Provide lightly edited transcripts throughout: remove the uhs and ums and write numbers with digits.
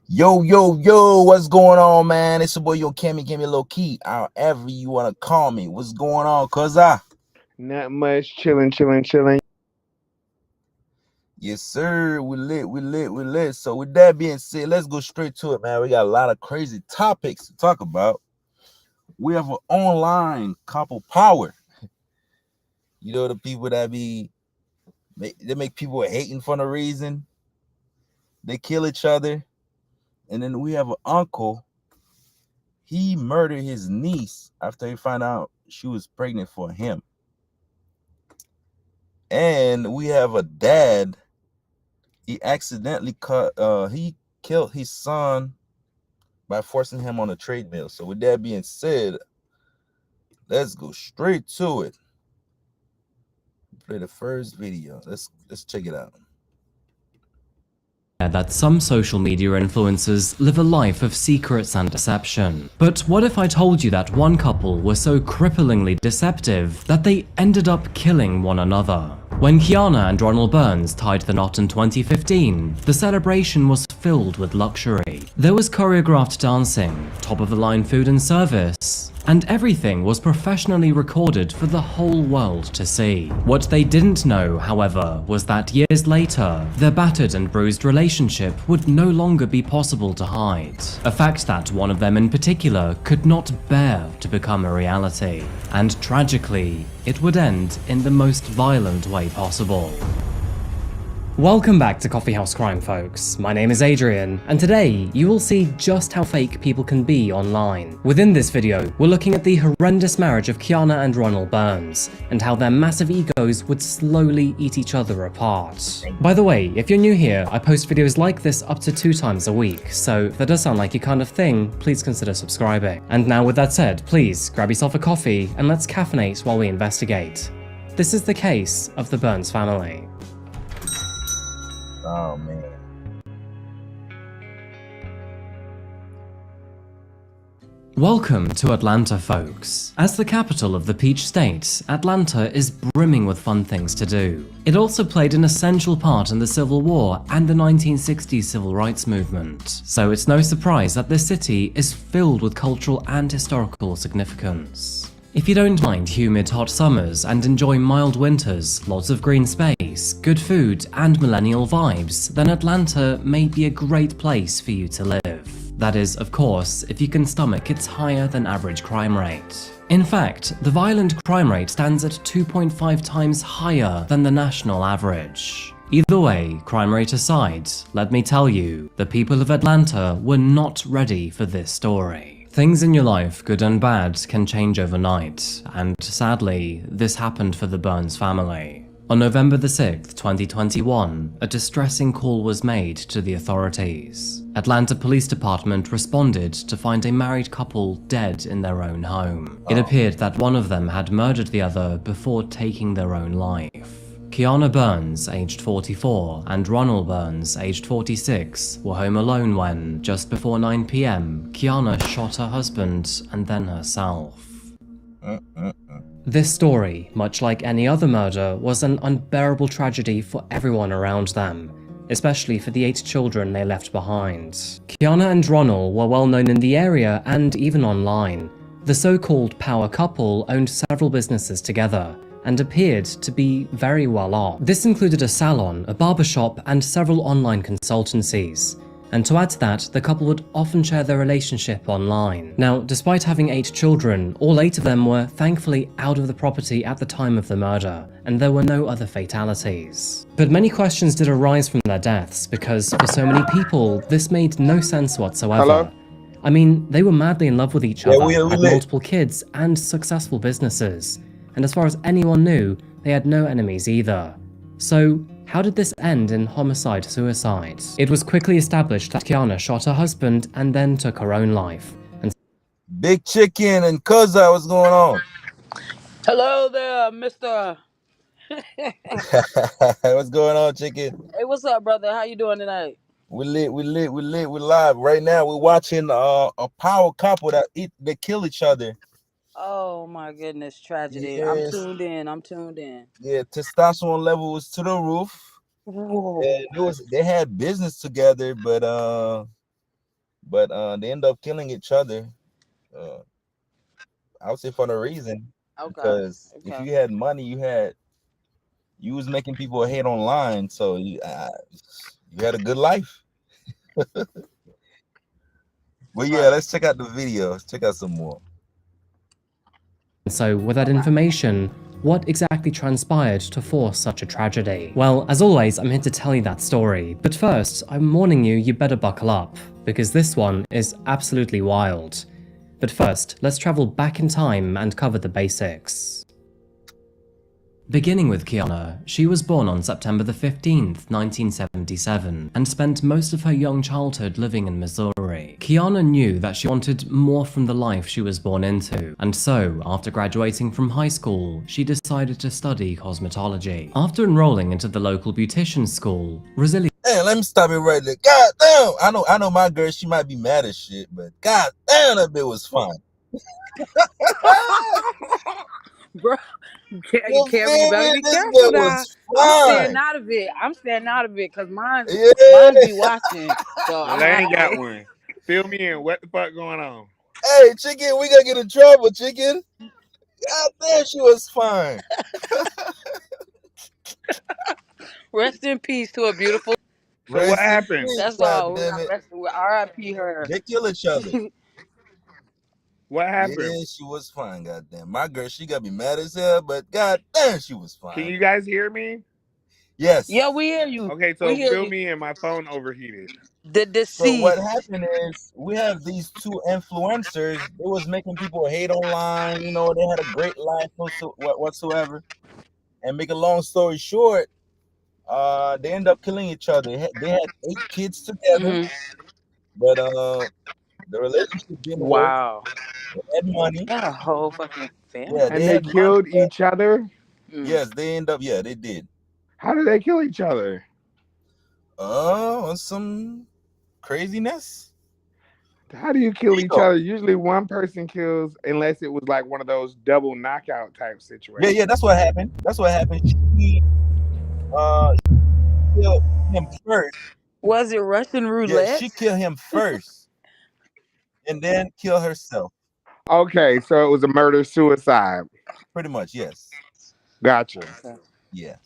Yo, what's going on, man? It's your boy, Cammy, give me a little key. However you want to call me. What's going on, cuz Not much. Chilling. Yes, sir. We lit. So with that being said, let's go straight to it, man. We got a lot of crazy topics to talk about. We have an online couple power. You know, the people that they make people hating for no reason. They kill each other. And then we have an uncle. He murdered his niece after he found out she was pregnant for him. And we have a dad. He accidentally killed his son by forcing him on a treadmill. So with that being said, let's go straight to it. Play the first video. Let's check it out. That some social media influencers live a life of secrets and deception. But what if I told you that one couple were so cripplingly deceptive that they ended up killing one another? When Kiana and Ronald Burns tied the knot in 2015, the celebration was filled with luxury. There was choreographed dancing, top-of-the-line food and service, and everything was professionally recorded for the whole world to see. What they didn't know, however, was that years later, their battered and bruised relationship would no longer be possible to hide. A fact that one of them in particular could not bear to become a reality. And tragically, it would end in the most violent way possible. Welcome back to Coffee House Crime, folks. My name is Adrian, and today you will see just how fake people can be online. Within this video, we're looking at the horrendous marriage of Kiana and Ronald Burns, and how their massive egos would slowly eat each other apart. By the way, if you're new here, I post videos like this up to 2 times a week, so if that does sound like your kind of thing, please consider subscribing. And now with that said, please grab yourself a coffee and let's caffeinate while we investigate. This is the case of the Burns family. Oh man. Welcome to Atlanta, folks. As the capital of the Peach State, Atlanta is brimming with fun things to do. It also played an essential part in the Civil War and the 1960s Civil Rights Movement, so it's no surprise that this city is filled with cultural and historical significance. If you don't mind humid hot summers and enjoy mild winters, lots of green space, good food, and millennial vibes, then Atlanta may be a great place for you to live. That is, of course, if you can stomach its higher than average crime rate. In fact, the violent crime rate stands at 2.5 times higher than the national average. Either way, crime rate aside, let me tell you, the people of Atlanta were not ready for this story. Things in your life, good and bad, can change overnight, and sadly, this happened for the Burns family. On November the 6th, 2021, a distressing call was made to the authorities. Atlanta Police Department responded to find a married couple dead in their own home. It appeared that one of them had murdered the other before taking their own life. Kiana Burns, aged 44, and Ronald Burns, aged 46, were home alone when, just before 9 p.m, Kiana shot her husband and then herself. This story, much like any other murder, was an unbearable tragedy for everyone around them, especially for the 8 children they left behind. Kiana and Ronald were well known in the area and even online. The so-called power couple owned several businesses together, and appeared to be very well off. This included a salon, a barbershop, and several online consultancies. And to add to that, the couple would often share their relationship online. Now, despite having 8 children, all 8 of them were thankfully out of the property at the time of the murder, and there were no other fatalities. But many questions did arise from their deaths, because for so many people, this made no sense whatsoever. Hello? I mean, they were madly in love with each other, we had lit. multiple kids, and successful businesses. And as far as anyone knew, they had no enemies either. So, how did this end in homicide-suicide? It was quickly established that Kiana shot her husband and then took her own life. And Big Chicken and Cuzza, what's going on? Hello there, Mr. What's going on, Chicken? Hey, what's up, brother? How you doing tonight? We live. Right now we're watching a power couple they kill each other. Oh my goodness, tragedy. Yes. I'm tuned in. Yeah, testosterone level was to the roof. Whoa. And they had business together, but but they end up killing each other. Uh, I would say for no reason, Okay. because if Okay. you had money, you was making people hate online, so you had a good life. But yeah, Right. let's check out the video. Let's check out some more. So, with that Okay. information, what exactly transpired to force such a tragedy? Well, as always, I'm here to tell you that story. But first, I'm warning you, you better buckle up, because this one is absolutely wild. But first, let's travel back in time and cover the basics. Beginning with Kiana, she was born on September the 15th, 1977, and spent most of her young childhood living in Missouri. Kiana knew that she wanted more from the life she was born into, and so, after graduating from high school, she decided to study cosmetology. After enrolling into the local beautician school, Rosalie Hey, let me stop it right there. God damn, I know my girl, she might be mad as shit, but god damn, that bit was fun. Bro, You Kevin, you feel better me? be This careful bit now. was I'm staying fun. out of it. I'm staying out of it because mine's Yeah. be watching. So I'm gonna have Lane to got wait. one. Fill me in. What the fuck going on? Hey, chicken, we gonna get in trouble, chicken. God damn, she was fine. Rest in peace to a beautiful. So what Rest in happened? peace, That's god all. We damn got it. rest with R.I.P. her. They kill each other. What happened? Yeah, she was fine, god damn. My girl, she got me mad as hell, but god damn, she was Can fine. you guys hear me? Yeah, Yes. we hear you. Okay, We so hear fill you. me in. My phone overheated. The So what deceased. happened is we have these two influencers. They was making people hate online. You know, they had a great life whatsoever. And make a long story short, they end up killing each other. They had 8 kids together, Hmm. but the relationship didn't work. Wow. They had money. Got a whole fucking family. Yeah, they And they had money. killed But each other? Mm. yes, they end up. Yeah, they did. How did they kill each other? On some craziness. How do you kill each Ego. other? Usually one person kills unless it was like one of those double knockout type Yeah, situations. that's what happened. That's what happened. She uh killed him first. Was it Russian Yeah, she roulette? killed him first and then kill herself. Okay, so it was a murder suicide. Pretty much, yes. Gotcha. Okay. Yes.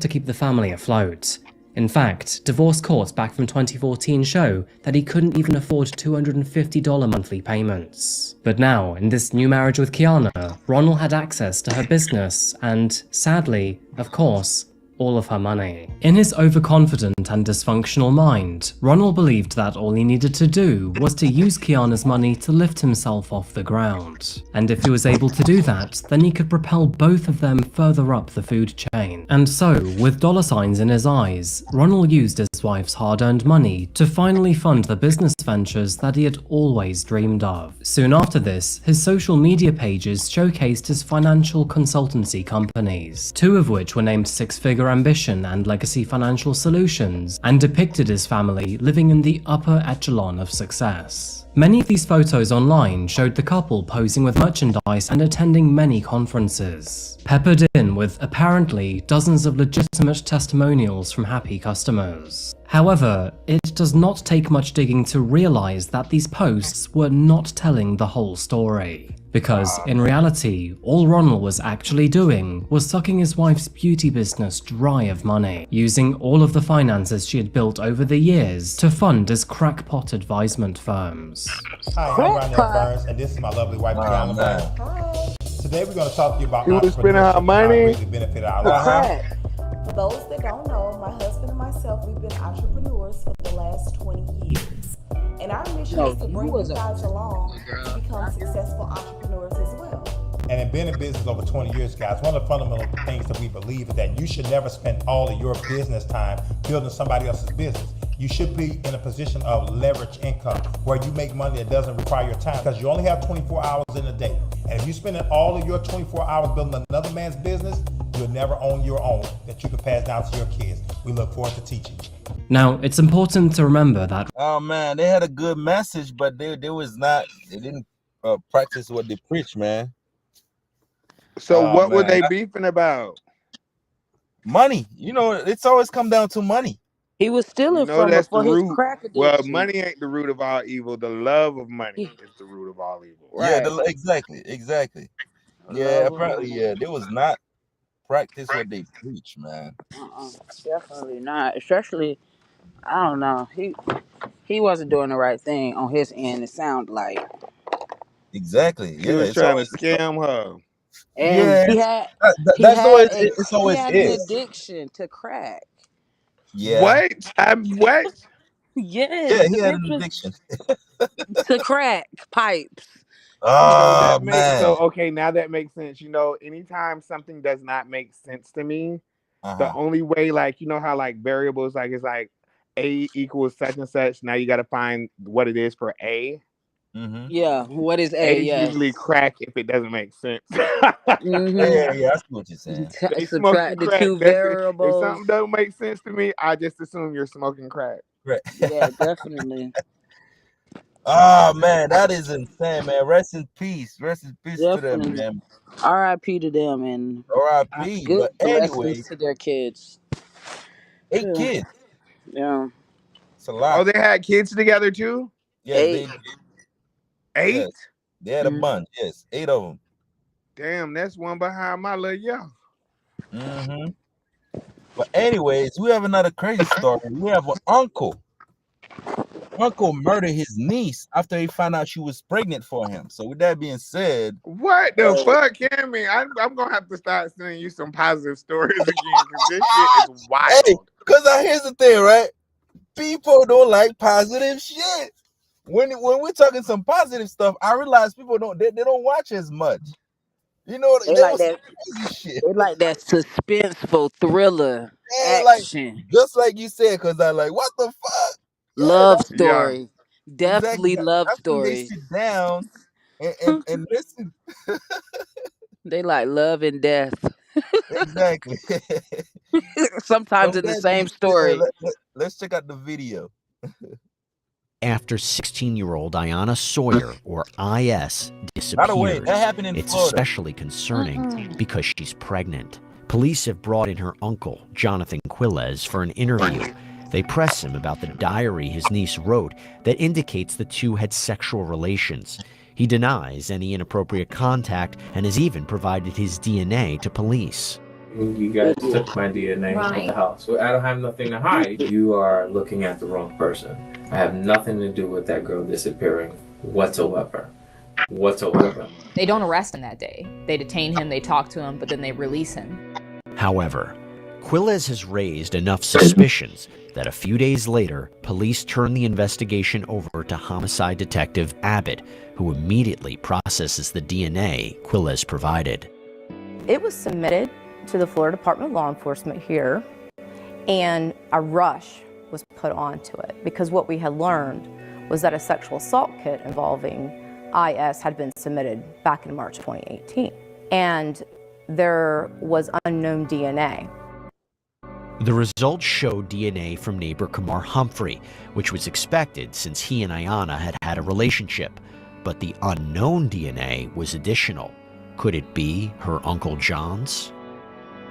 to keep the family afloat. In fact, divorce courts back from 2014 show that he couldn't even afford $250 monthly payments. But now, in this new marriage with Kiana, Ronald had access to her business and, sadly, of course, all of her money. In his overconfident and dysfunctional mind, Ronald believed that all he needed to do was to use Kiana's money to lift himself off the ground. And if he was able to do that, then he could propel both of them further up the food chain. And so, with dollar signs in his eyes, Ronald used his wife's hard-earned money to finally fund the business ventures that he had always dreamed of. Soon after this, his social media pages showcased his financial consultancy companies, two of which were named Six Figure Ambition and Legacy Financial Solutions, and depicted his family living in the upper echelon of success. Many of these photos online showed the couple posing with merchandise and attending many conferences, peppered in with apparently dozens of legitimate testimonials from happy customers. However, it does not take much digging to realize that these posts were not telling the whole story. Because, in reality, all Ronald was actually doing was sucking his wife's beauty business dry of money, using all of the finances she had built over the years to fund his crackpot advisement firms. Hi, I'm Ronell Burns, and this is my lovely wife, Oh Kiana man. Burns. Today, we're going to talk to you about She was spending her entrepreneurship and how it money. really benefited our For lives. crack. For those that don't know, my husband and myself, we've been entrepreneurs for the last 20 years. And our mission No, is to you bring you was a guys along girl. to become successful entrepreneurs as well. And in being in business over 20 years, guys, one of the fundamental things that we believe is that you should never spend all of your business time building somebody else's business. You should be in a position of leverage income where you make money that doesn't require your time, because you only have 24 hours in a day. And if you're spending all of your 24 hours building another man's business, you'll never own your own that you can pass down to your kids. We look forward to teaching you. Now, it's important to remember that Oh man, they had a good message, but they didn't practice what they preach, man. So Oh what were man. they beefing about? Money. You know, it's always come down to money. He was You stealing know from her that's the for his root. crack Well, addiction. money ain't the root of all evil. The love of money He, is the root of all evil. Yeah, right. exactly. Yeah, Love of apparently, money. yeah, they was not practice what they preach, man. Definitely not. Especially, I don't know. He wasn't doing the right thing on his end. It sounded like, Exactly. He Yeah, was it's trying to always scam her. and yeah. That's always it's he always had an is. addiction to crack. Yeah, What? What? Yes, yeah. He had an addiction addiction. to crack pipes. So Oh that makes man. so okay. Now that makes sense. Anytime something does not make sense to me, Uh the huh. only way, like how like variables, like it's like a equals such and such. Now you got to find what it is for a. Mm-hmm. Yeah. What is A A? is usually Yes. crack if it doesn't make sense. Yeah, Mm-hmm. yeah. I see what you're saying. They smoking Subtract the crack. two That's it. If variables. something don't make sense to me, I just assume you're smoking crack. Right. Yeah, definitely. Oh man, that is insane, man. Rest in peace. Rest in peace to them, Definitely. man. R.I.P. to them and R.I.P. good But blessings anyway, to their kids. 8 kids. Yeah. It's a lot. Oh, they had kids together too? Yes, Eight. they did. Yes, 8? they had a Mm. bunch. Yes, 8 of them. Damn, that's one behind my little yo. Mm-hmm. But anyways, we have another crazy story. We have an uncle. Uncle murdered his niece after he found out she was pregnant for him. So with that being said, What the fuck, Cammy? I'm gonna have to start sending you some positive stories again because this shit is hey, wild. because here's the thing, right? People don't like positive shit. When we're talking some positive stuff, I realize people they don't watch as much. You know, They they like was that. crazy shit. They like that suspenseful thriller Yeah, like action. just like you said, because I like what the fuck? Yeah, Love that's Yeah. story. exactly Definitely love that's when they stories. sit down and listen. They like love and death. Exactly. So Sometimes with in the that being same said, story. let's check out the video. After 16-year-old Ayanna Sawyer, or IS, By the way, disappeared. that happened in It's Florida. especially concerning because she's pregnant. Police have brought in her uncle, Jonathan Quilez, for an interview. They press him about the diary his niece wrote that indicates the two had sexual relations. He denies any inappropriate contact and has even provided his DNA to police. You guys took my DNA at the house. Well, I don't have nothing to hide. You are looking at the wrong person. I have nothing to do with that girl disappearing whatsoever. They don't arrest him that day. They detain him, they talk to him, but then they release him. However, Quilez has raised enough suspicions that a few days later, police turn the investigation over to homicide detective Abbott, who immediately processes the DNA Quilez provided. It was submitted to the Florida Department of Law Enforcement here, and a rush was put onto it because what we had learned was that a sexual assault kit involving IS had been submitted back in March 2018, and there was unknown DNA. The results showed DNA from neighbor Kamar Humphrey, which was expected since he and Ayanna had had a relationship. But the unknown DNA was additional. Could it be her Uncle John's?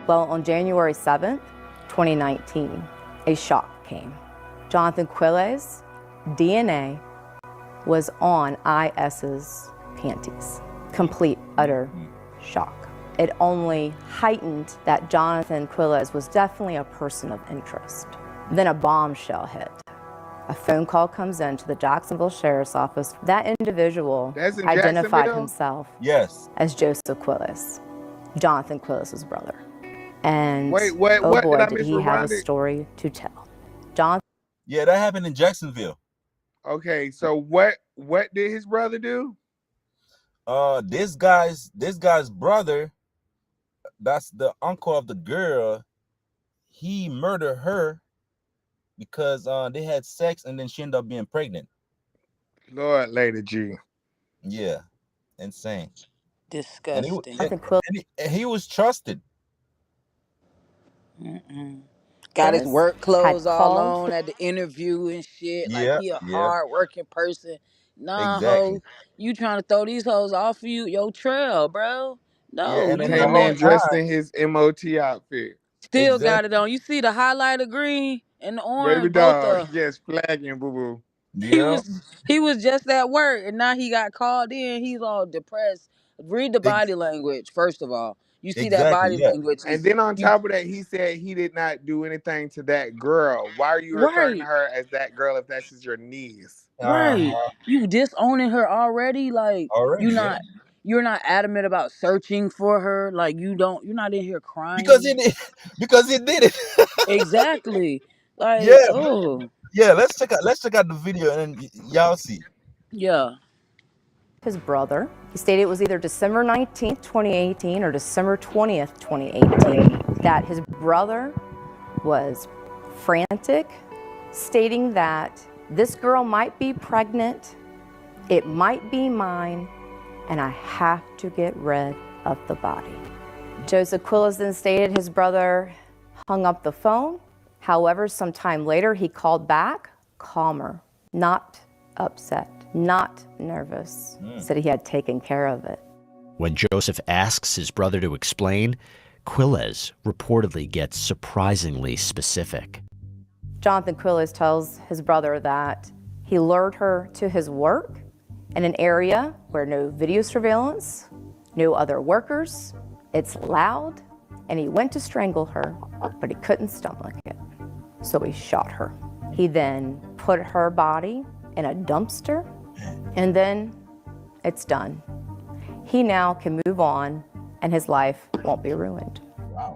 Well, on January 7th, 2019, a shock came. Jonathan Quilez' DNA was on IS's panties. Complete, utter shock. It only heightened that Jonathan Quilez was definitely a person of interest. Then a bombshell hit. A phone call comes in to the Jacksonville Sheriff's Office. That individual identified himself as Joseph Quilez, Jonathan Quilez's brother. And what oh boy, did did he have a story to tell. Jonathan. Yeah, that happened in Jacksonville. Okay, so what did his brother do? This guy's brother, that's the uncle of the girl. He murdered her because they had sex and then she ended up being pregnant. Lord, Lady G. Yeah, insane. Disgusting. And he was trusted. Got his work clothes all called. on at the interview and shit. Like Yeah, he a yeah. hard working person. Nah, Exactly. ho, you trying to throw these hoes off of your trail, bro? Yeah, No, and then you the Came in whole in that dressed time, in his MOT outfit. still got it exactly. on. You see the highlighter green? And the Baby orange, both dog, of yes, flagging, boo boo. he Yeah. was he was just at work, and now he got called in. He's all depressed. Read the Ex- body language first of all. You see that exactly. body Yeah. language And is then on you top of that, he said he did not do anything to that girl. Why are you referring to right, her as that girl if that's just your niece? right. Uh-huh. You disowning her already. Like Already. Yeah. you're not adamant about searching for her. Like you're not in here Because crying. it did. Because it did it. Exactly. Yeah. Like oh Yeah. Let's check out the video and then y'all see. yeah. His brother. He stated it was either December 19th, 2018 or December 20th, 2018, that his brother was frantic, stating that this girl might be pregnant, it might be mine, and I have to get rid of the body. Joseph Quilles then stated his brother hung up the phone. However, sometime later he called back, calmer, not upset, not nervous, said he had taken care of it. When Joseph asks his brother to explain, Quilles reportedly gets surprisingly specific. Jonathan Quilles tells his brother that he lured her to his work in an area where no video surveillance, no other workers, it's loud, and he went to strangle her, but he couldn't stomach it, so he shot her. He then put her body in a dumpster, and then it's done. He now can move on, and his life won't be ruined.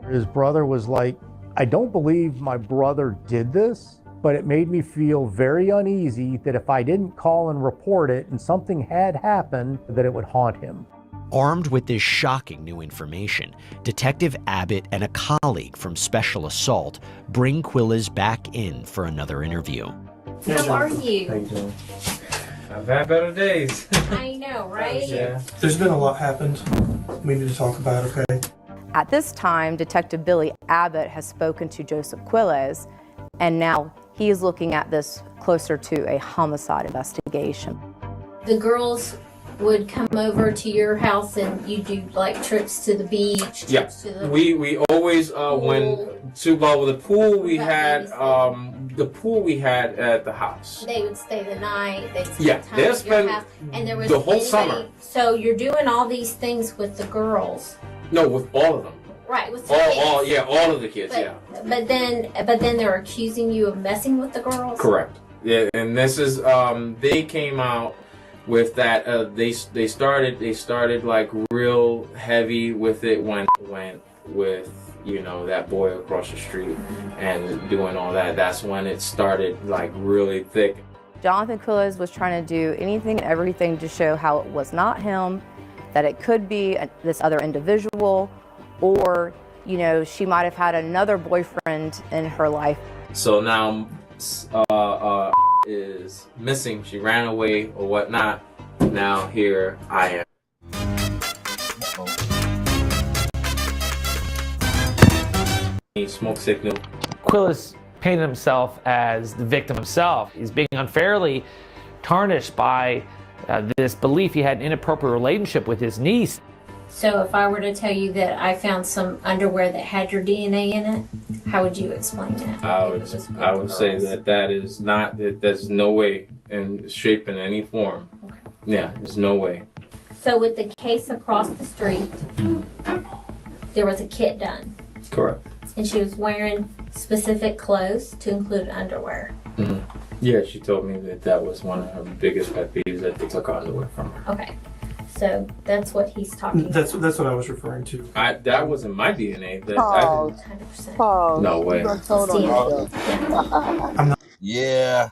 His brother was like, I don't believe my brother did this, but it made me feel very uneasy that if I didn't call and report it and something had happened, that it would haunt him. Armed with this shocking new information, Detective Abbott and a colleague from Special Assault bring Quilles back in for another interview. How are How you? you doing? I've had better days. I know, right? Yeah. There's been a lot happened. We need to talk about, okay? At this time, Detective Billy Abbott has spoken to Joseph Quilles, and now he is looking at this closer to a homicide investigation. The girls would come over to your house and you do like trips to the beach. Yeah, trips to the we always when to go with the pool we had the pool we had at the house. They would stay the night. They'd spend Yeah, time they'll at your spend house, and there was the whole anybody- summer. So you're doing all these things with the girls, No, with all of them. right? With the kids. All of the kids. But, Yeah, but then they're accusing you of messing with the girls. correct. Yeah, and this is they came out with that. They started like real heavy with it when went with that boy across the street and doing all that. That's when it started like really thick. Jonathan Quilles was trying to do anything and everything to show how it was not him, that it could be this other individual, or, she might have had another boyfriend in her life. So now is missing. She ran away or whatnot. Now here I am. Smoke signal. Quilles painted himself as the victim himself. He's being unfairly tarnished by this belief he had an inappropriate relationship with his niece. So if I were to tell you that I found some underwear that had your DNA in it, how would you explain that? I would say that is not that. There's no way in shape in any form. Yeah, there's no way. So with the case across the street, there was a kit done. Correct. And she was wearing specific clothes to include underwear. Mm-hmm. Yeah, she told me that was one of her biggest pet peeves, that they took underwear from her. Okay. So that's what he's talking That's what I was referring to. That wasn't my DNA. Pause. 100%. Pause. No way. You done told on yourself. Yeah.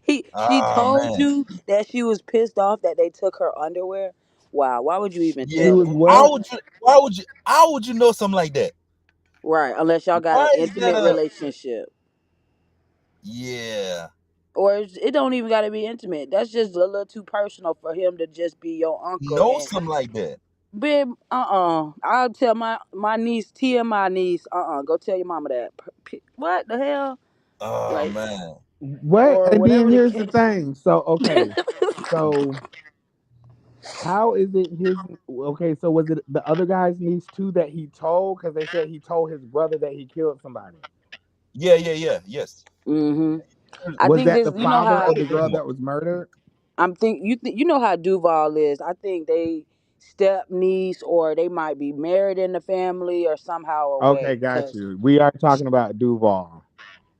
She Oh, told man. you that she was pissed off that they took her underwear. Wow, why would you even Yeah. tell was her? what? How would you know something like that? Right, unless y'all got Why an is intimate that relationship. Yeah. Or it don't even got to be intimate. That's just a little too personal for him to just be your uncle. Know And something like that. babe, I'll tell my niece, Tia, my niece, go tell your mama that. What the hell? Oh Like, man. What? or And whatever then the here's the case. thing. So okay, so how is it his? Okay, so was it the other guy's niece too that he told? Because they said he told his brother that he killed somebody. Yes. Mm-hmm. I Was think that this. the You know father how of the girl that was murdered? you know how Duval is. I think they step niece or they might be married in the family or somehow or Okay, way. got Cause you. We are talking about Duval.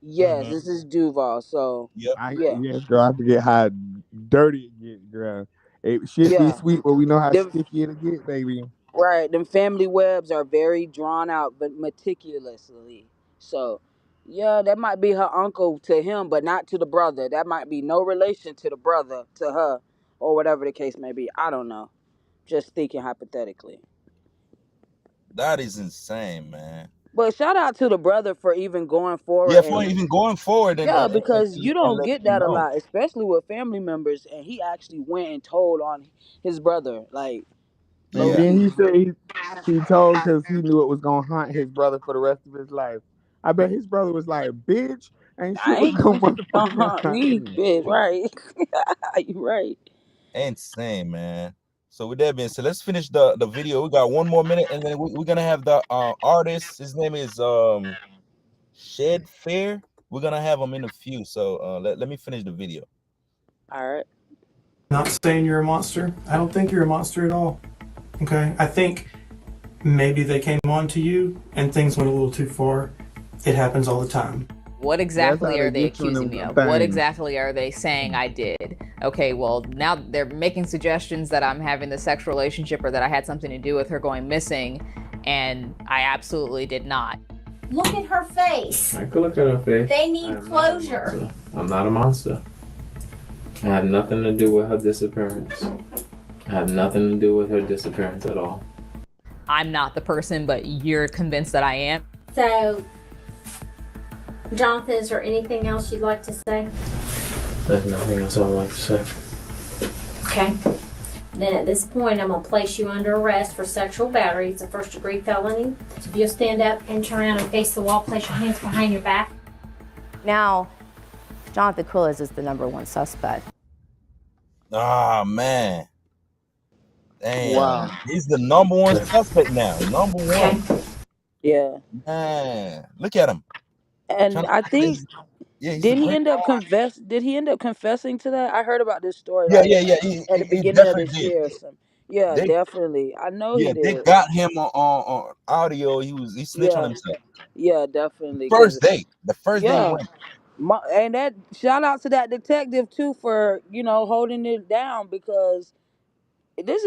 yes, this is Duval. So yeah, Yes, girl. I forget how dirty it get, girl. Shit be yeah. sweet, but we know how Them sticky it get, baby. right. Them family webs are very drawn out, but meticulously. So yeah, that might be her uncle to him, but not to the brother. That might be no relation to the brother to her, or whatever the case may be. I don't know. Just thinking hypothetically. That is insane, man. But shout out to the brother for even going forward Yeah, for and even going forward yeah, because you and don't let get you that a know. lot, especially with family members. And he actually went and told on his brother, like low And Yeah. then he key. said he told because he knew it was gonna haunt his brother for the rest of his life. I bet his brother was like, "Bitch, ain't shit I was ain't gonna gonna motherfucking hunt haunt me, me." bitch. Right? You right. Insane, man. So with that being said, let's finish the video. We got 1 more minute, and then we're gonna have the artist. His name is Shed Fair. We're gonna have him in a few. So let me finish the video. All right. Not saying you're a monster. I don't think you're a monster at all. Okay? I think maybe they came on to you and things went a little too far. It happens all the time. What That's how exactly they are they get you in accusing them me of? What things. exactly are they saying I did? Okay, well, now they're making suggestions that I'm having the sexual relationship or that I had something to do with her going missing, and I absolutely did not. Look at her face. I could look at her face. They need closure. I'm not a monster. I have nothing to do with her disappearance. I have nothing to do with her disappearance at all. I'm not the person, but you're convinced that I am. So, Jonathan, is there anything else you'd like to say? There's nothing else I would like to say. Okay. Then at this point, I'm going to place you under arrest for sexual battery. It's a first-degree felony. So if you'll stand up and turn around and face the wall, place your hands behind your back. Now, Jonathan Quilles is the #1 suspect. Ah, man. Damn. Wow. He's the #1 suspect now. #1. Yeah. Man, look at him. And Trying to I hide think his, yeah, he's a did he great end up guy. Did he end up confessing to that? I heard about this story Yeah, like yeah, yeah. He, at he, the he beginning of definitely this did. year or something. Yeah, They definitely. I know he Yeah, they did. got him on audio. He snitched on Yeah, himself. yeah, definitely. First Cause day. The first day he yeah, went. and that shout out to that detective too for holding it down because this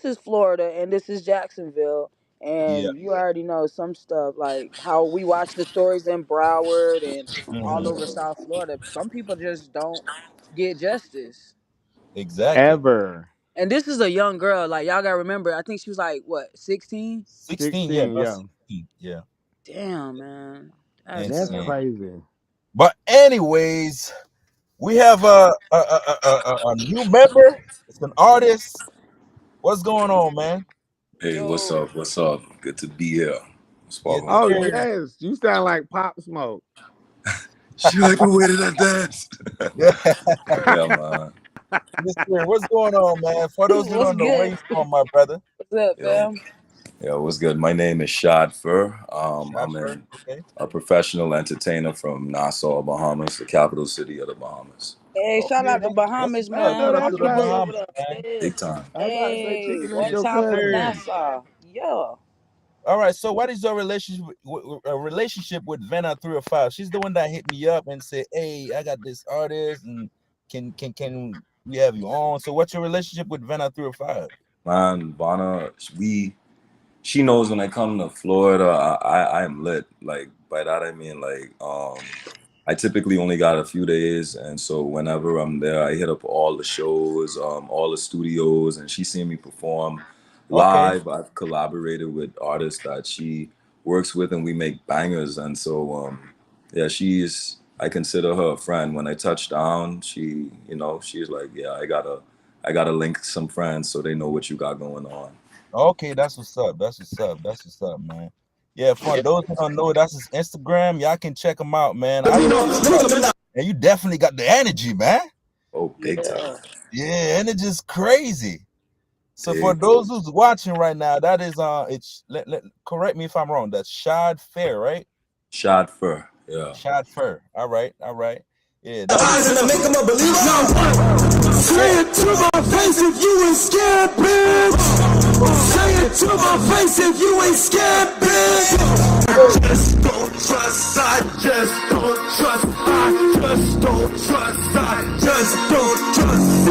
is Florida and this is Jacksonville Yeah. and you already know some stuff like how we watch the stories in Broward and all over Mhm. South Florida. Some people just don't get justice. Exactly. Ever. And this is a young girl. Like y'all gotta remember, I think she was like what, 16? 16, yeah, 16, about yeah. 16. Yeah. Damn, man. That's That's Insane. crazy. But anyways, we have a new member. It's an artist. What's going on, man? Hey, what's yo. up? What's up? Good to be here. What's Yes, poppin'? Oh sir. yes, you sound like Pop Smoke. She like the way that I dance. Yeah. Yeah, man. Yes, sir. What's going on, man? For those who What's don't know, where good? you from, my brother? What's up, Yo, fam? what's good? My name is Shad Fur. I'm Shadford. Okay. a professional entertainer from Nassau, Bahamas, the capital city of the Bahamas. Hey, shout Okay, out to that's Bahamas, what's I up. know man. Shout out My to that's the people's right. over Bahamas, there. man. Big Hey, time. I was about to say hey, chicken ain't one your time for the cousin. Nassau. Yeah. All right. So, what is your relationship with Vanna 305? She's the one that hit me up and said, "Hey, I got this artist, and can we have you on?" So, what's your relationship with Vanna 305? Man, Vana, she knows when I come to Florida, I am lit. Like by that I mean like I typically only got a few days, and so whenever I'm there, I hit up all the shows, all the studios, and she's seen me perform Okay. live. I've collaborated with artists that she works with, and we make bangers. And so, yeah, I consider her a friend. When I touch down, she's like, yeah, I gotta link some friends so they know what you got going on. Okay, that's what's up. That's what's up. That's what's up, man. Yeah, for those who don't know, that's his Instagram. Y'all can check him out, man. And you definitely got the energy, man. Oh, big time, Yeah. Yeah, energy is crazy. So for big. those who's watching right now, that is it's correct me if I'm wrong. That's Shad Fair, right? Shad Fur. Yeah. Shot fur. All right. Yeah. The eyes and to make him a believer. Say it to my face if you ain't scared, bitch. Say it to my face if you ain't scared, bitch. I just don't trust. I just don't trust. I just don't trust. I just don't trust.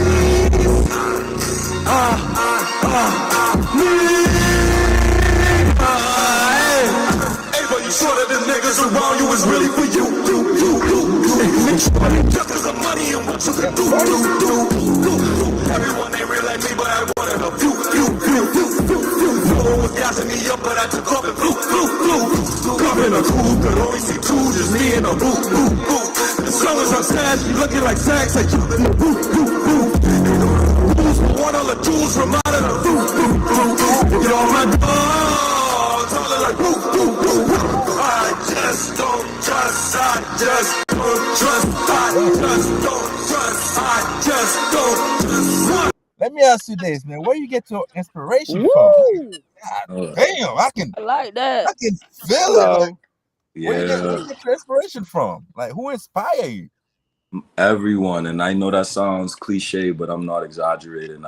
Hey, but you sure that the niggas around you is really for you? Make sure they just cause the money and what you can do. Everyone ain't real like me, but I wanted a few. No one was gassing me up, but I took off and flew. Come in a coupe, could only see two, just me and a boo. As long as I'm sad, she looking like sex, like you in the boo. Want all the tools from out of the boo. Get all my dogs, all of like boo. I just don't trust, I just don't trust, I just don't trust, I just don't trust. Let me ask you this, man. Where you get your inspiration from? Woo! God damn, I like that. can feel it. Like, where you get your inspiration from? Like, who inspire you? Everyone, and I know that sounds cliche, but I'm not exaggerating.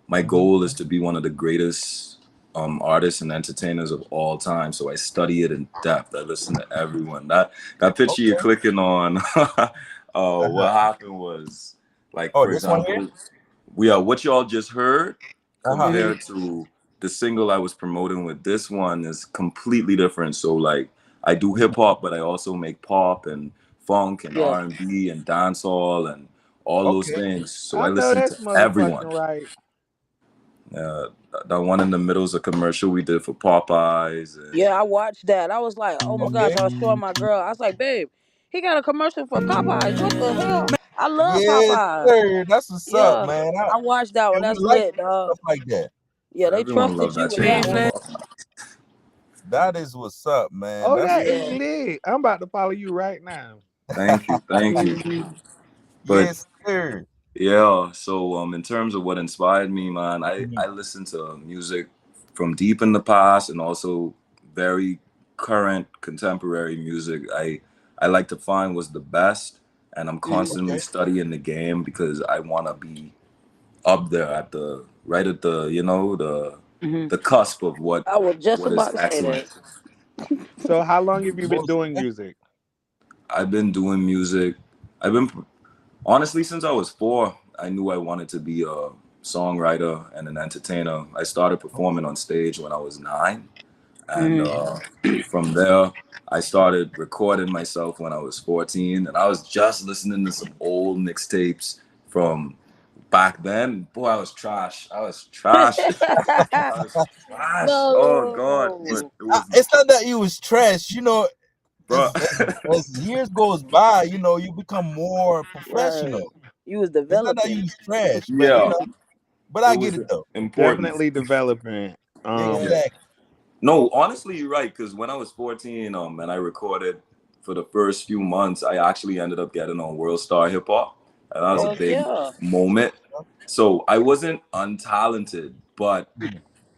My goal is to be one of the greatest artists and entertainers of all time. So I study it in depth. I listen to everyone. That picture you're clicking on, what happened was, like, for example, what y'all just heard compared to the single I was promoting with this one is completely different. So like I do hip hop, but I also make pop and funk and R&B and dancehall and all those things. So I listen to everyone. Right. That one in the middle is a commercial we did for Popeyes. And Yeah, I watched that. I was like, oh my gosh, I was showing my girl. I was like, babe, he got a commercial for Popeyes. What the hell? I love Yes, Popeyes. sir. That's what's up, Yeah, man. I watched that one. And we That's like lit, dog. stuff like that. Yeah, they everyone trusted loves you that with that one. That is what's up, man. Oh, That's that is lit. I'm about to follow you right now. Thank you. But yes, sir. yeah, so in terms of what inspired me, man, I listen to music from deep in the past and also very current contemporary music. I like to find what's the best, and I'm constantly studying the game because I want to be up there at the the cusp of what I was just what is about to say excellent. that. So how long have you been doing music? I've been doing music. Honestly, since I was 4, I knew I wanted to be a songwriter and an entertainer. I started performing on stage when I was 9. And from there, I started recording myself when I was 14. And I was just listening to some old mixtapes from back then. Boy, I was trash. I was trash. Oh, God. But It's not that you was trash, you know. Bro. As years goes by, you know, you become more professional. Right. You was It's not that you developing. was trash, but Yeah. you know, but I get it though. Important. Definitely developing. Exactly. No, honestly, you're right. Because when I was 14, and I recorded for the first few months, I actually ended up getting on World Star Hip Hop, and that was a big moment. So I wasn't untalented, but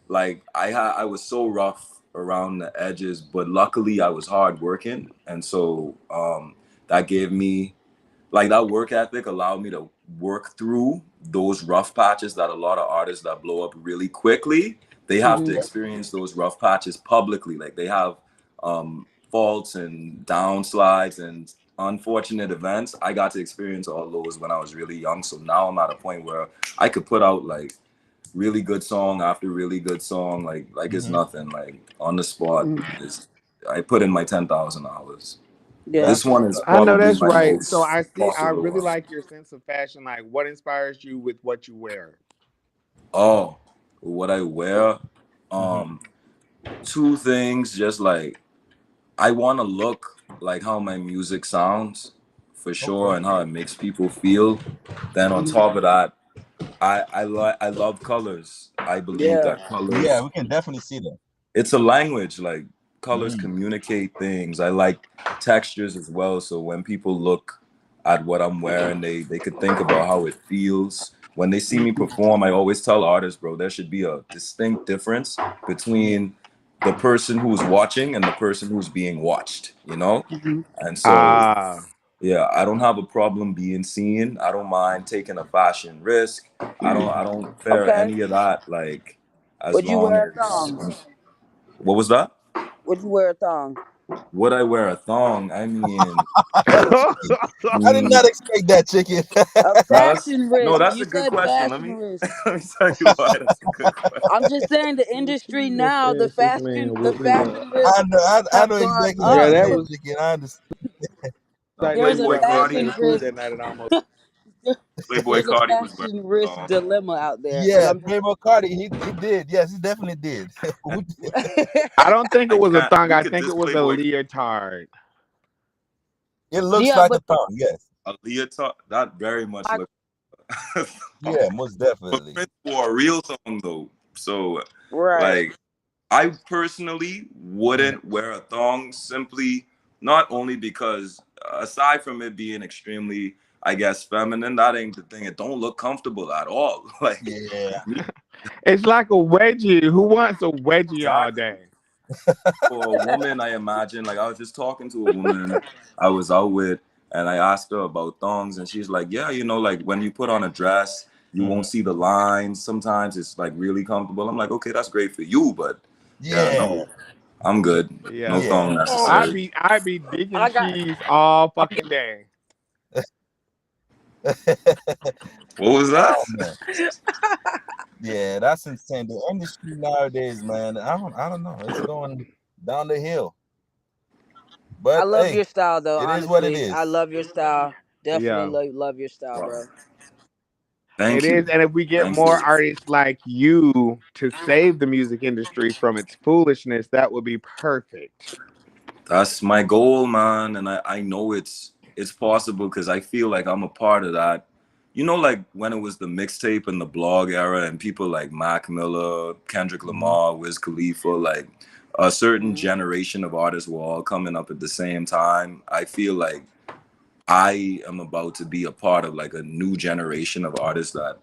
like I was so rough around the edges. But luckily, I was hardworking, and so that gave me like that work ethic allowed me to work through those rough patches that a lot of artists that blow up really quickly, they have to experience those rough patches publicly. Like they have faults and downslides and unfortunate events. I got to experience all those when I was really young. So now I'm at a point where I could put out like really good song after really good song, like it's nothing. Like on the spot, I put in my 10,000 hours. Yeah. This one is I know probably that's my right. most So I popular really one. like your sense of fashion. Like, what inspires you with what you wear? Oh, what I wear? Two things. Just like I want to look like how my music sounds, for sure, and how it makes people feel. Then on top of that, I love colors. I believe that colors. Yeah, we can definitely see that. It's a language. Like colors communicate things. I like textures as well. So when people look at what I'm wearing, they could think about how it feels. When they see me perform, I always tell artists, bro, there should be a distinct difference between the person who's watching and the person who's being watched, you know? And so, Ah. yeah, I don't have a problem being seen. I don't mind taking a fashion risk. I don't fear Okay. any of that. Like, as Would you long wear a as thong? what was that? Would you wear a thong? Would I wear a thong? I mean, I did not expect that, chicken. A now that's fashion no, risk. that's You a good said question. Let fashion me risk. let me tell you why that's a good question. I'm just saying the industry now, the This man fashion, the whooped me up. fashion risks I have know gone exactly what Yeah, you're up. that saying, was chicken. I understand. Now, like There's me a Playboy going to Cardi, fashion the pool risk. that night and I almost. Playboy There's a Cardi was wearing fashion a risk thong. dilemma out there, and Yeah, I'm just. Playboy Cardi, he did. Yes, he definitely did. And I don't think it I was a can't. thong. We I could think it diss was a Playboy leotard. It looks Yeah, like a but thong. Yes. a leotard. That very much like, looks. Yeah, most But definitely. Prince wore a real thong though. So, right. like, I personally Mhm. wouldn't wear a thong simply not only because aside from it being extremely, I guess, feminine, that ain't the thing. It don't look comfortable at all. Like Yeah. It's like a wedgie. Who wants a wedgie all exactly. day? For a woman, I imagine, like I was just talking to a woman I was out with, and I asked her about thongs, and she's like, "Yeah, like when you put on a dress, you Mhm. won't see the lines. Sometimes it's like really comfortable." I'm like, "Okay, that's great for you, but yeah, Yeah. no, I'm good. No Yeah. thong Yeah. I necessary." be I be digging I got. cheese all fucking day. What was that? Oh man. Yeah, that's insane. The industry nowadays, man, I don't know. It's going down the hill. I But love hey, your style, though. it is what it Honestly, I is. love your style. Definitely Yeah. love your style, Wow. bro. It Thank is, you, and if we get thank more you. artists like you to save the music industry from its foolishness, that would be perfect. That's my goal, man, and I know it's possible because I feel like I'm a part of that. Like when it was the mixtape and the blog era, and people like Mac Miller, Kendrick Mhm. Lamar, Wiz Khalifa, like a certain Hmm. generation of artists were all coming up at the same time. I feel like I am about to be a part of like a new generation of artists that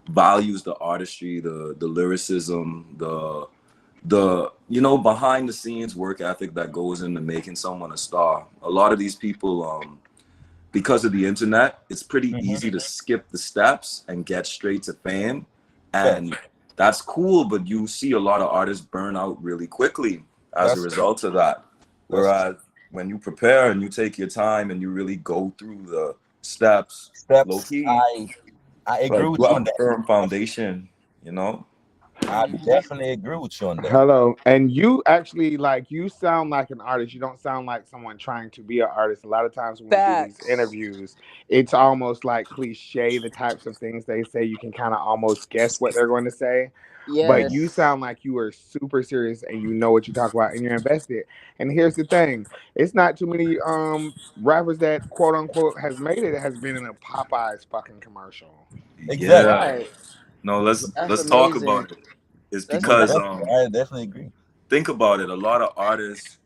values the artistry, the lyricism, the behind the scenes work ethic that goes into making someone a star. A lot of these people, because of the internet, it's pretty Mhm. easy to skip the steps and get straight to fame, Facts. and that's cool, but you see a lot of artists burn out really quickly as a That's result of that. that's true. Whereas when you prepare and you take your time and you really go through the steps low Steps. key, I agree like with you you have on a that. firm foundation, you know. I definitely agree with you on that. Hello, and you actually you sound like an artist. You don't sound like someone trying to be an artist. A lot of times when we do these Facts. interviews, it's almost like cliche. The types of things they say, you can kind of almost guess what they're going to say. But you Yes. sound like you are super serious and you know what you talk about and you're invested. And here's the thing: it's not too many rappers that quote unquote has made it has been in a Popeyes fucking commercial. Exactly. Yeah. Right. No, let's That's let's talk amazing. about it. It's That's Most because amazing. definitely. I definitely agree. think about it. A lot of artists,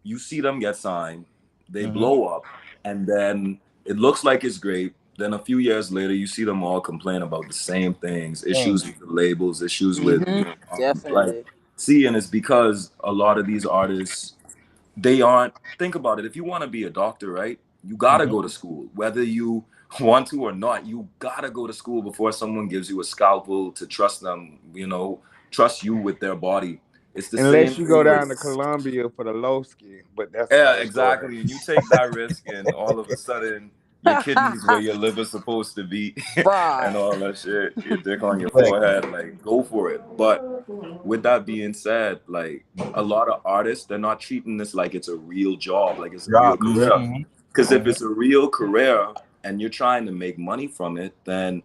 you see them get signed, they Hmm. blow up, and then it looks like it's great. Then a few years later, you see them all complain about the same things, issues Same. with the labels, issues with Hmm. like, Definitely. see, and it's because a lot of these artists, they aren't, think about it, if you want to be a doctor, right, you got to Hmm. go to school whether you want to or not. You got to go to school before someone gives you a scalpel to trust them, trust you with their body. It's the same Unless you go thing with, down to Colombia for the low ski, but that's yeah, another story. exactly, and you take that risk and all of a sudden your kidneys where your liver's supposed to be and Right. all that shit, your dick on your Exactly. forehead, like go for it. But with that being said, like a lot of artists, they're not treating this like it's a real job, like it's a real Job. career. Because if Hmm. it's a real career and you're trying to make money from it, then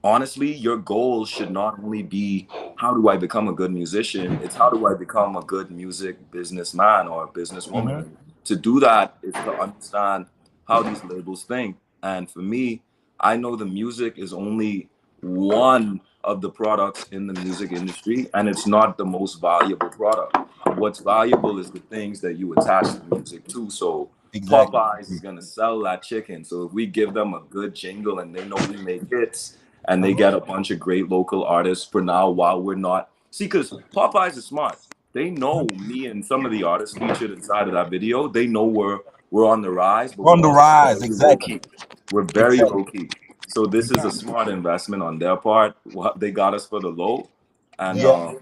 honestly, your goal should not only be how do I become a good musician, it's how do I become a good music businessman or a businesswoman. Hmm. And to do that is to understand how these labels think. And for me, I know the music is only one of the products in the music industry, and it's not the most valuable product. What's valuable is the things that you attach the music to. So Exactly. Popeyes is going to sell that chicken. So if we give them a good jingle and they know we make hits, and they Uh-huh. get a bunch of great local artists for now while we're not, see, because Popeyes is smart. they know me and some of the artists featured inside of that video. They know we're on the rise, but On we're the also rise, very low exactly. key. We're very low key. So this is a smart investment on their part. What they got us for the low, and Yeah.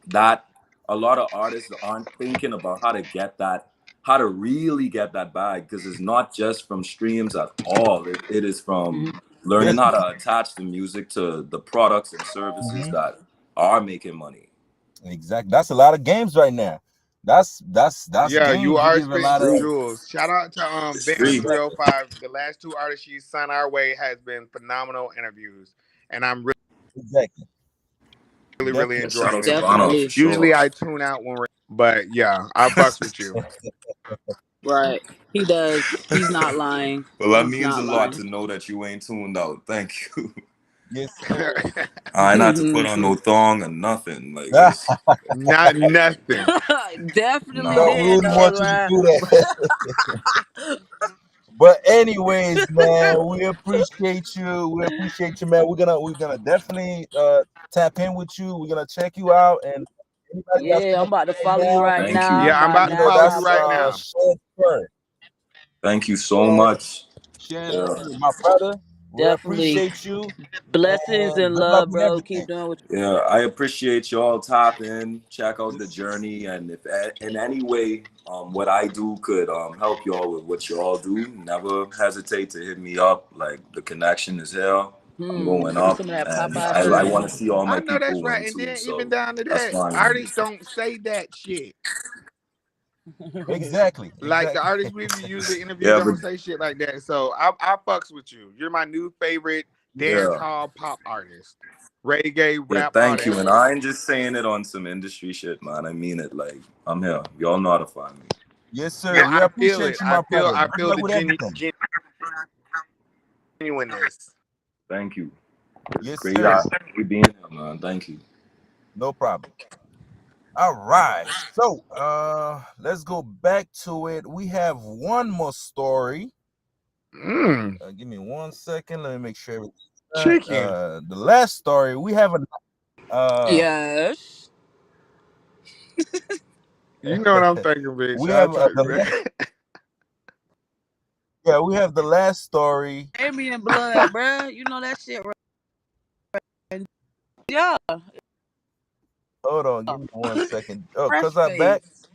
that a lot of artists aren't thinking about how to really get that bag, because it's not just from streams at all. It is from learning how to attach the music to the products and services that are making money. Exactly. That's a lot of games right now. That's Yeah, you games. You are give a spitting lot some of jewels. Shout out to It's Benton free. 305. The last 2 artists she's sent our way has been phenomenal interviews, and I'm exactly. really Yeah, enjoying shout out it. to Bono for Usually sure. I tune out when we're, but yeah, I fucks with you. Right. He does. He's not lying. Well, that He's means a not lot lying. to know that you ain't tuned out. Thank you. Yes, sir. I ain't had to put on no thong or nothing. Like Not it's nothing. Definitely nah. we did wouldn't though, want you to right? do that. But anyways, man, we appreciate you. We appreciate you, man. We're gonna definitely tap in with you. We're gonna check you out. And anybody that's Yeah, I'm about to follow you now, right Thank you. now. Yeah, I'm Right about you to know, now, follow you that's right now. Shed Fur. Thank you so much. Shed Yeah. Fur, my brother. We Definitely. appreciate you. Blessings And and good luck love, with bro. Keep everything. doing what Yeah, I appreciate y'all. Tap in, check out the journey, and if in any way what I do could help y'all with what y'all do, never hesitate to hit me up. Like the connection is here. I'm going Give me up, some of that and Popeye I service. want to see all I my know that's people right. win And too. then even So down to that's that, fine with me. artists don't say that shit. Exactly. Like the Exactly. artists we usually interview Yeah, but don't say shit like that. So I fucks with you. You're my new favorite dance yeah, hall pop artist, reggae yeah. rap Thank you, artist. and I ain't just saying it on some industry shit, man. I mean it. Like I'm here. Y'all know how to find me. Yes, No, sir. We I feel appreciate it. you, my brother. I Good feel luck the with everything. genuineness. Thank you. It's Yes, great sir. being here, man. Thank you. No problem. All right. So let's go back to it. We have one more story. Give me 1 second. Let me make sure everything's done. Chicken. The last story we have Yes. You know what I'm thinking, bitch. we I have tell you. we have the last story. Amy and blood, bro. You know that shit, right? Yeah. Hold on, give me 1 second. Oh, Fresh cause I back. face.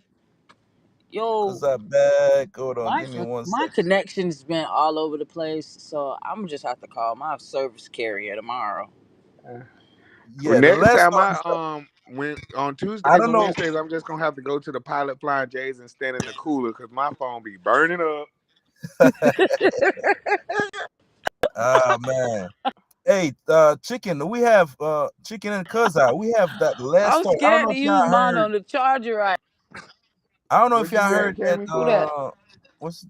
Yo, Cause I back. Hold on, my give me 1 my second. connection's been all over the place, so I'm just have to call my service carrier tomorrow. Well, Yeah, the next last time story. when on I Tuesdays don't and know. Wednesdays, I'm just gonna have to go to the Pilot Flying J's and stand in the cooler because my phone be burning up. Oh man. Hey, chicken. We have chicken and Cuzza. We have that last I'm story. I don't scared know to if use y'all mine heard. on the charger right. I don't know if What you y'all said, heard that. Cammy? Who that? What's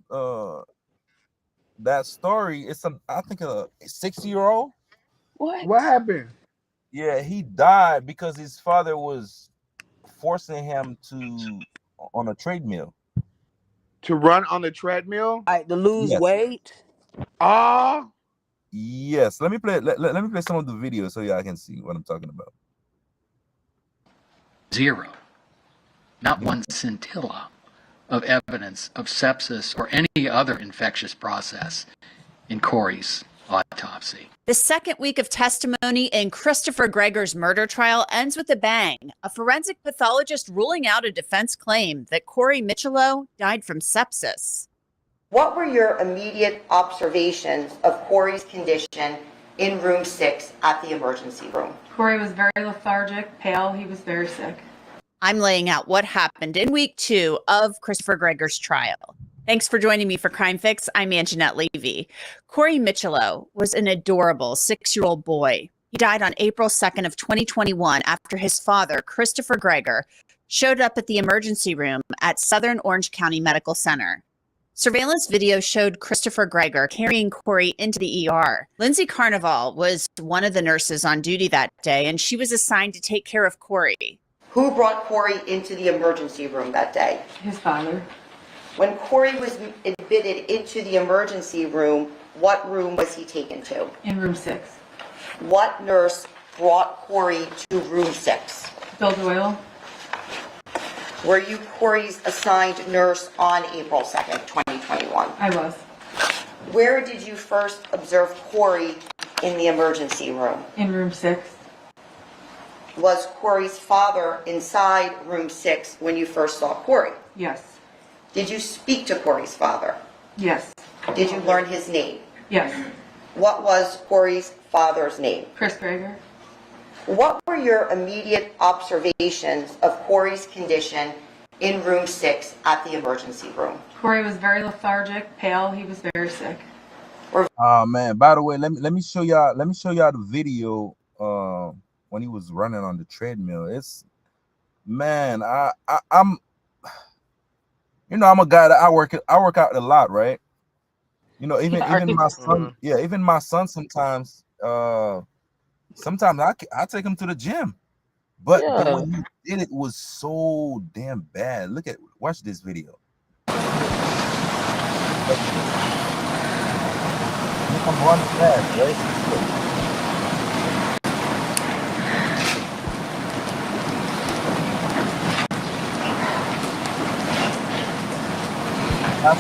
that story? It's I think a 6-year-old. What happened? Yeah, he died because his father was forcing him to on a treadmill. To run on the treadmill? Like to lose Yes. weight. Oh, Yes. Let me play. Let me play some of the videos so y'all can see what I'm talking about. Zero. Not one scintilla of evidence of sepsis or any other infectious process in Corey's autopsy. The second week of testimony in Christopher Greger's murder trial ends with a bang. A forensic pathologist ruling out a defense claim that Corey Michelot died from sepsis. What were your immediate observations of Corey's condition in room 6 at the emergency room? Corey was very lethargic, pale. He was very sick. I'm laying out what happened in week 2 of Christopher Greger's trial. Thanks for joining me for Crime Fix. I'm Anjanette Levy. Corey Michelot was an adorable 6-year-old boy. He died on April 2nd of 2021 after his father, Christopher Greger, showed up at the emergency room at Southern Orange County Medical Center. Surveillance video showed Christopher Greger carrying Corey into the ER. Lindsay Carnival was one of the nurses on duty that day, and she was assigned to take care of Corey. Who brought Corey into the emergency room that day? His father. When Corey was admitted into the emergency room, what room was he taken to? In room 6. What nurse brought Corey to room 6? Bill Doyle. Were you Corey's assigned nurse on April 2nd, 2021? I was. Where did you first observe Corey in the emergency room? In room 6. Was Corey's father inside room 6 when you first saw Corey? Yes. Did you speak to Corey's father? Yes. Did you learn his name? Yes. What was Corey's father's name? Chris Greger. What were your immediate observations of Corey's condition in room 6 at the emergency room? Corey was very lethargic, pale. He was very sick. Oh man, by the way, let me show y'all the video when he was running on the treadmill. It's man, I'm I'm a guy that I work out a lot, right? Even my son, even my son sometimes sometimes I take him to the gym. But the way he did it was so damn bad. Watch this video. Look, I'm running fast, right? At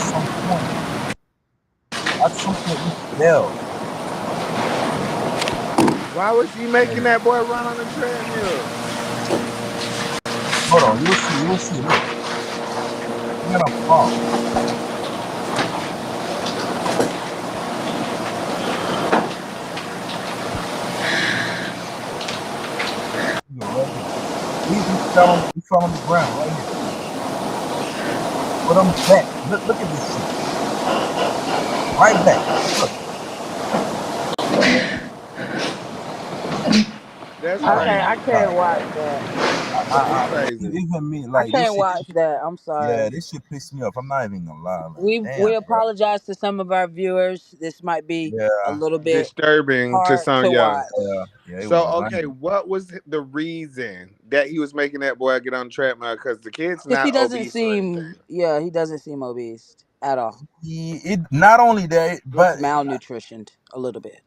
some point, you fail. Why was he making that boy run on the treadmill? Hold on, you will see. Look, you're gonna fall. He fell on the ground right here. Put him back. Look at this shit. Right back. Look. That's I can't watch that. Even me, I like can't this shit. watch that. I'm sorry. Yeah, this shit pissed me off. I'm not even gonna lie. Like, We damn, apologize to some of our viewers. This might be a little bit disturbing to hard some, to yeah. watch. Yeah, So okay, what was the reason that he was making that boy get on the treadmill? Because the kid's Because he not doesn't obese or anything. seem, he doesn't seem obese at all. It not only that, Looks but malnutritioned a little bit.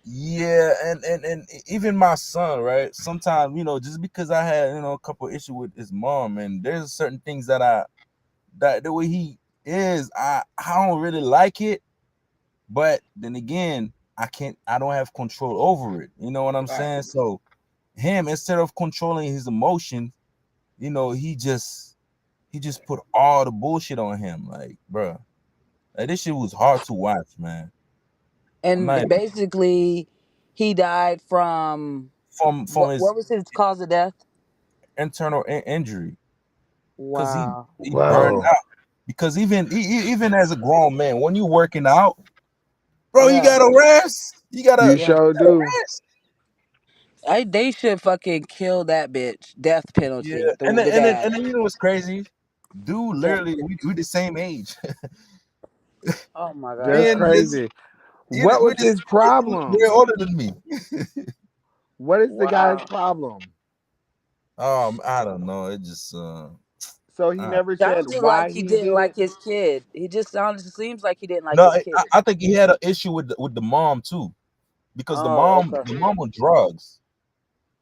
yeah, and even my son, right? Sometimes, just because I had, a couple issues with his mom, and there's certain things that the way he is, I don't really like it. But then again, I don't have control over it. You know what I'm saying? So him, instead of controlling his emotions, he just put all the bullshit on him. Like, bruh, like, this shit was hard to watch, man. And basically, he died from from his what was his cause of death? internal injury. Because he Wow. burned out. Because even as a grown man, when you working out, bro, you gotta rest. You sure do. Rest. They should fucking kill that bitch. Death penalty. Yeah, The and then dad. what's crazy? Dude, literally, we the same age. Oh my god. That's crazy. What was his problem? You're older than me. What is the guy's problem? I don't know. It just So he never said Sounded why like he he didn't did like it? his kid. He just seems like he didn't like no. his kid. I think he had an issue with the mom too, because the mom on drugs.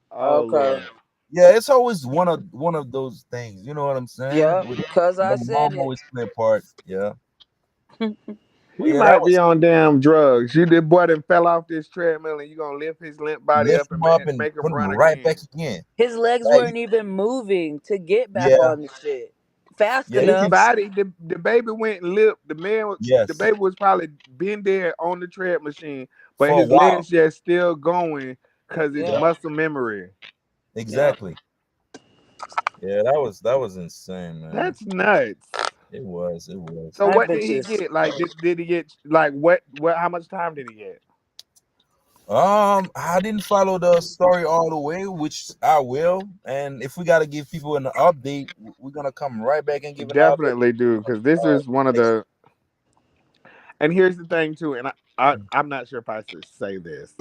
Oh Lord. Yeah, it's always one of those things. You know what I'm saying? Yeah, because I the said mom it. always play a part. Yeah. He Yeah, might be on damn drugs. You did boy that fell off this treadmill and you gonna lift his limp body lift up and him up and make him put him run right again. back again. His legs Like, weren't even moving to get back Yeah. on the shit fast Yeah, His enough. body, the baby went limp. The Yes. baby was probably been there on the tread machine, but For a his while. legs just still going because it's muscle memory. Exactly. Yeah, that was insane, man. That's nuts. It was. So That what did bitch he is get? Like, did he get like what? How much time did he get? I didn't follow the story all the way, which I will. And if we got to give people an update, we're gonna come right back and give an update. Definitely do, because this is one of the. And here's the thing too, and I'm not sure if I should say this.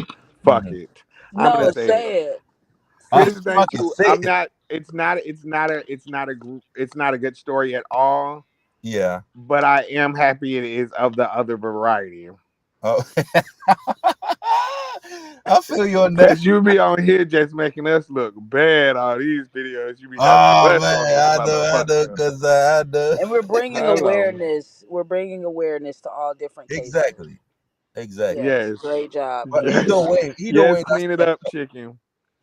Fuck it. I'm gonna no. say it. Say it. Here's the thing Fucking too. say I'm it. not. It's not. It's not a good story at all. Yeah. But I am happy it is of the other variety. Oh. I feel you on that. Cause you be on here just making us look bad. All these videos you be having Oh us on this man, I know, motherfucker. cause I know. And we're bringing Hello. awareness. We're bringing awareness to all different cases. Exactly, exactly. Yes, Yes. great job. But Yes. either Yes, way, that's clean it fucked up, up. chicken.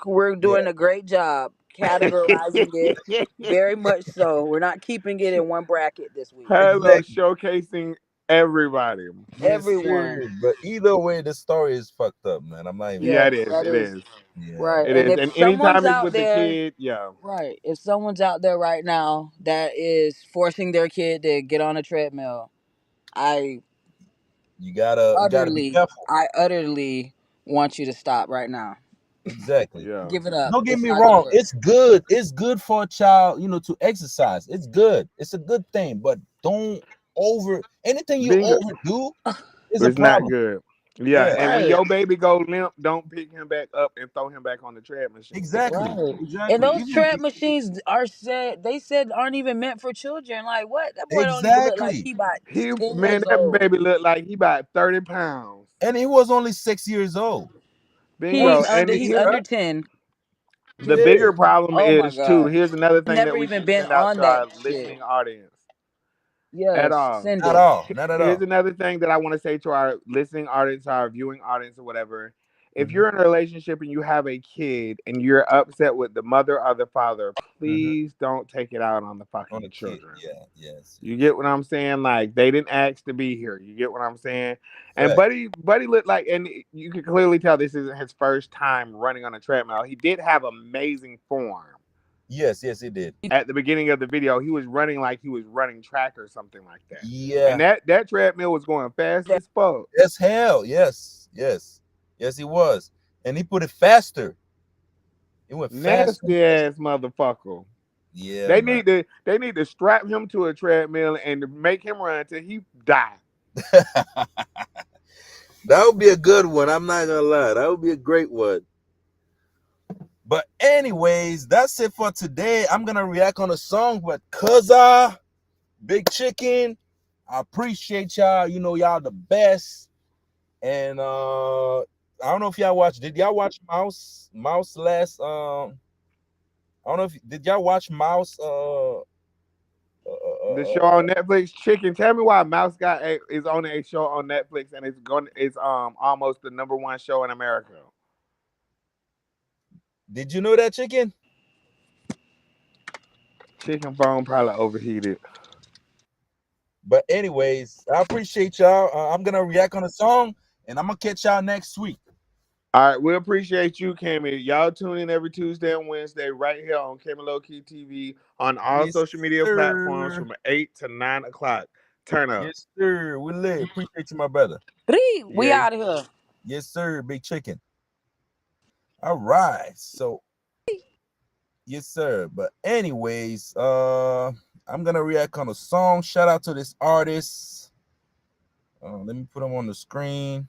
We're Yeah, doing a great job categorizing it. Very much so. We're not keeping it in one bracket this week. Hello, exactly. showcasing everybody. Yes, Everyone. sir. But either way, the story is fucked up, man. I'm not even Yeah, gonna. it Yes, is. that It is is. Yeah, right. It And is. if And someone's anytime it's out with the there, kid, yeah. right, if someone's out there right now that is forcing their kid to get on a treadmill, I you gotta be careful. I utterly want you to stop right now. Exactly. Yeah. Give it up. Don't get It's me not gonna wrong. work. It's good. It's good for a child, to exercise. It's good. It's a good thing. But don't anything you Being overdo is a It's not problem. good. Yeah, Yeah. and when Right. your baby go limp, don't pick him back up and throw him back on the tread machine. Exactly. Right. And Exactly. those Even if trap machines they said aren't even meant for children. Like what? That boy don't even look like exactly. he about He 10 man, years that old. baby looked like he about 30 pounds. And he was only 6 years old. Bingo. And He's here under 10. the Yeah. bigger problem Oh my is too. God. Here's another thing Never that we even can been send out on to that our shit. listening audience. At Yes, all. send Not it. all. Not at Here's all. another thing that I want to say to our listening audience, our viewing audience, or whatever. If Hmm. you're in a relationship and you have a kid and you're upset with the mother or the father, Hmm. please don't take it out on the On the fucking kid. children. Yeah. Yes. You Yes. get what I'm saying? Like they didn't ask to be here. You get what I'm saying? And Fact. Buddy looked like, and you can clearly tell this isn't his first time running on a treadmill. He did have amazing form. Yes. Yes. He did. At the beginning of the video, he was running like he was running track or something like that. And Yeah. that treadmill was going fast as fuck. As hell. Yes. Yes. Yes. He was. And he put it faster. It went faster. Nasty ass motherfucker. Yeah, They man. need to strap him to a treadmill and make him run until he die. That would be a good one. I'm not gonna lie. That would be a great one. But anyways, that's it for today. I'm gonna react on a song with Cuzza, Big Chicken. I appreciate y'all. Y'all the best. And I don't know if y'all watched. Did y'all watch Mouse last? I don't know if did y'all watch Mouse. The show on Netflix, Chicken. Tell me why Mouse is on a show on Netflix and it's almost the #1 show in America. Did you know that, Chicken? Chicken phone probably overheated. But anyways, I appreciate y'all. I'm gonna react on a song, and I'm gonna catch y'all next week. All right, we appreciate you, Cammy. Y'all tune in every Tuesday and Wednesday right here on Cammy Low Key TV on all Yes, social media platforms sir. from 8 to 9 o'clock. Turn up. Yes, sir. We lit. Appreciate you, my brother. We Yeah. out of here. Yes, sir. Big Chicken. All right. So, yes, sir. But anyways, I'm gonna react on a song. Shout out to this artist. Let me put him on the screen.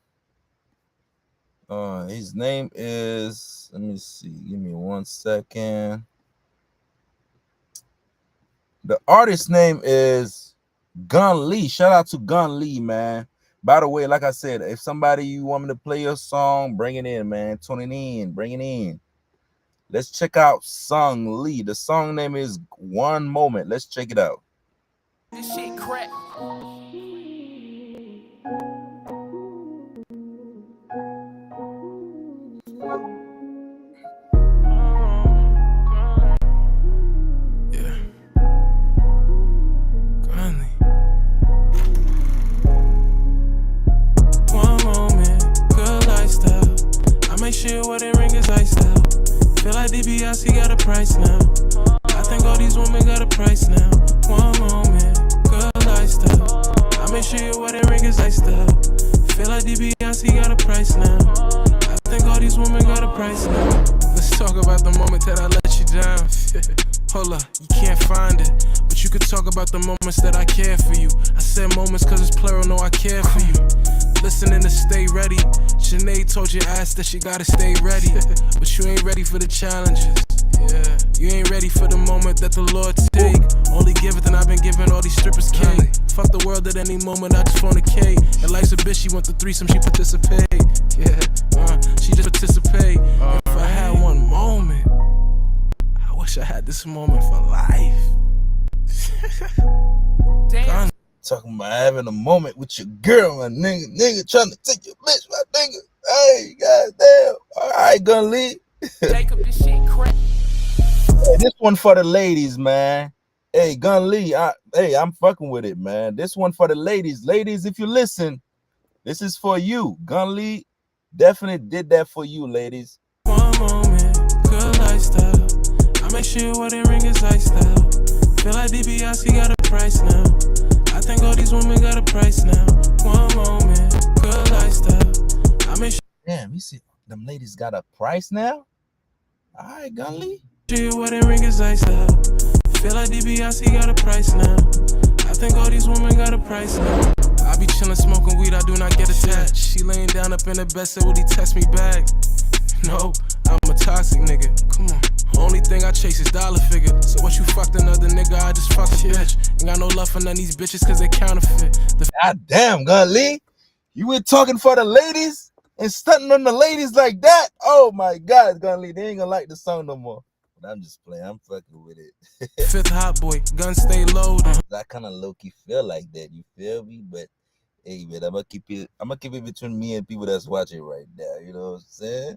His name is. Let me see. Give me 1 second. The artist's name is Gun Lee. Shout out to Gun Lee, man. By the way, like I said, if somebody you want me to play your song, bring it in, man. Tune it in, bring it in. Let's check out Sung Lee. The song name is One Moment. Let's check it out. This shit crack. Make sure what it ring is iced out. Feel like DBS, he got a price now. I think all these women got a price now. One moment, good lifestyle. I make sure what it ring is iced out. Feel like DBS, he got a price now. I think all these women got a price now. Let's talk about the moment that I let you down. Hold up, you can't find it, but you could talk about the moments that I care for you. I said moments cause it's plural, no I care for you. Listening to stay ready. Sinead told your ass that she gotta stay ready, but you ain't ready for the challenges. Yeah, you ain't ready for the moment that the Lord take. Only give it, and I've been giving all these strippers cake. Fuck the world at any moment, I just fornicate. And life's a bitch, she want the threesome, she participate. Yeah, she just participate. If I had one moment, I wish I had this moment for life. Damn. Talking about having a moment with your girl, my nigga. Nigga trying to take your bitch, my nigga. Hey, goddamn. All right, gonna leave. Jacob, this shit crazy. Hey, this one for the ladies, man. Hey, Gun Lee, I'm fucking with it, man. This one for the ladies. Ladies, if you listen, this is for you. Gun Lee definitely did that for you, ladies. One moment, good lifestyle. I make sure what they ring is lifestyle. Feel like DiBiase got a price now. I think all these women got a price now. One moment, good lifestyle. I make sure. Damn, you see, them ladies got a price now? All right, Gun Lee. What they ring is lifestyle. Feel like DiBiase got a price now. I think all these women got a price now. I be chillin' smoking weed, I do not get attached. She laying down up in the bed, said would he test me back? No, I'm a toxic nigga. Come on. Only thing I chase is dollar figure. So what you fucked another nigga, I just fucked a bitch. Ain't got no love for none of these bitches cause they counterfeit. God damn, Gun Lee. You were talking for the ladies and stunting on the ladies like that? Oh my God, Gun Lee. They ain't gonna like the song no more. But I'm just playing. I'm fucking with it. Fifth hot boy, gun stay loaded. I kind of low-key feel like that. You feel me? But hey, man, I'm gonna keep it between me and people that's watching right now. You know what I'm saying?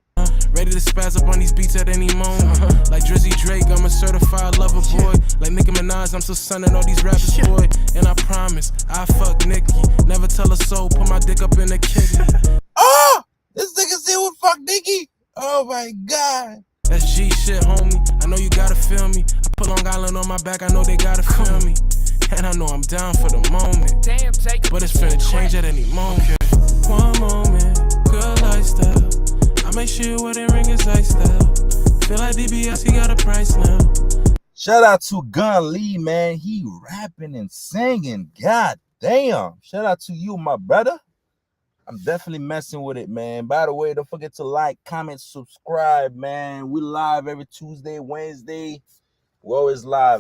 Ready to spaz up on these beats at any moment. Like Drizzy Drake, I'm a certified lover boy. Like Nicki Minaj, I'm still sunning all these rappers, boy. And I promise, I fuck Nicki. Never tell a soul, put my dick up in the kidney. Oh! This nigga said we fuck Nicki. Oh my God. That's G shit, homie. I know you gotta feel me. I put Long Island on my back, I know they gotta feel me. And I know I'm down for the moment. Damn, Jake, but it's finna change at any moment. One moment, good lifestyle. I make sure what they ring is lifestyle. Feel like DiBiase got a price now. Shout out to Gun Lee, man. He rapping and singing. God damn. Shout out to you, my brother. I'm definitely messing with it, man. By the way, don't forget to like, comment, subscribe, man. We live every Tuesday, Wednesday. We're always live.